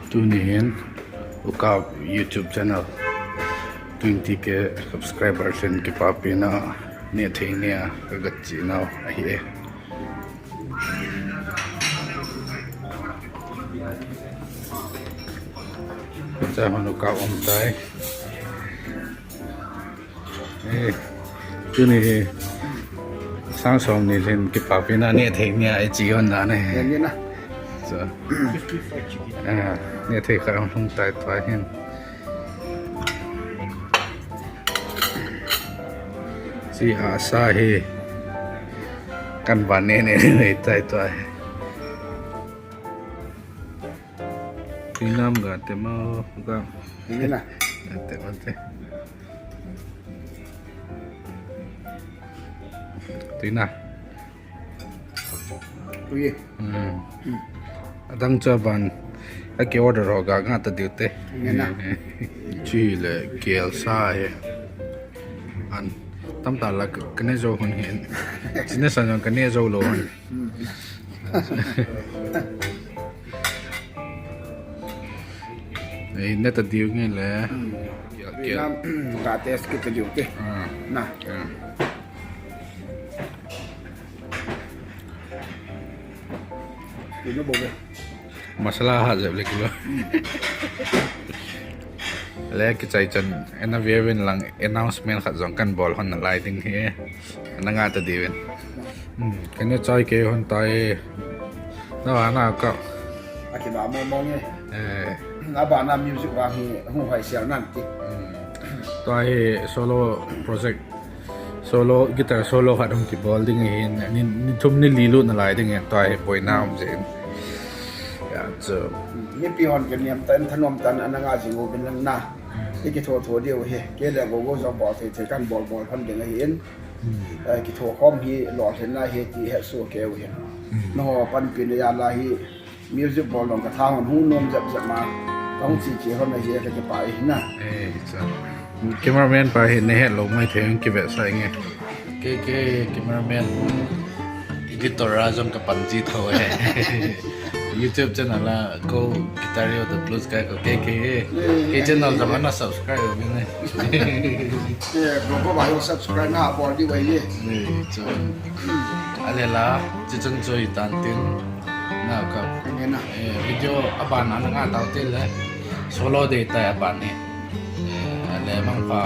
tu nin uka YouTube channel 20 ke subscriber sen ke papi na ne theinia kagatchi na ahi cha hanu ka tai tu ni sang som ni sen ke papi na ne theinia ai chi hon na ne na soเนี่ยเทข้าวลงใต้ตัวเห็นสีอาซาเฮกันวันนี้เนี่ยใต้ตัวพี่น้ำกันแต่มาก็ นี่นะ แต่มันเตะตีน่ะ ดูยี่ ตั้งใจบันไอ้เกี่ยวกับเราก็งานตัดเดียวเตะชื่อเลยเกียวซ่าเฮอันตั้มตาลักกันเนี่ยโจคนเห็นสิเนี่ยสัญญากันเนี่ยโจโลนไอ้เนี่ยตัดเดียวไงแหละเกี่ยว น้ำกาเตสกิตเดียวเตะนะดูนะบอกเลย masalah aja beli kilo. Lek kita ikan enak viewin lang announcement kat zongkan ball hon lighting he. Nang ada diwin. Kena cai ke hon tai. Nah anak kau. Aki ba mong aba na music wa hi hu hai xiao nan ti. Tai solo project. Solo guitar solo kat hon ki ball ding he. Ni thum ni lilu na lighting he. Tai boy naam jen. So นี่ปีฮอนกันเนี่ยตันถนอมตันอันนั้นอาจจะงูเป็นลังหน้าที่กิโทเดียวเฮ้เกล้าก็จะบอกเทกันบอลพันเดียงเห็นกิโทคอมฮีหลอดเห็นลายเฮตีเฮสูเกลเห็นนอปันปีนยาลายมิวสิกบอลลงกระทางหูนมจับมาต้องสีเขียวในเฮก็จะไปนะจ้ะcameraman ไปเห็นในเฮลงไม่ถึงกี่แบบใส่ไงเก๋ cameraman กิตาร์จงกับปันจีเท่าเฮYouTube channel lah, kau Guitario the Blues guy kau ke channel zaman na subscribe ni. ผมก็บอกว่า subscribe หน้าบอลดีไว้ยี่so, ale lah, jejeng joy tantin, na kau. อย่างนี้นะ Video aban anak tahu tu lah, solo data aban ni, ale mang pa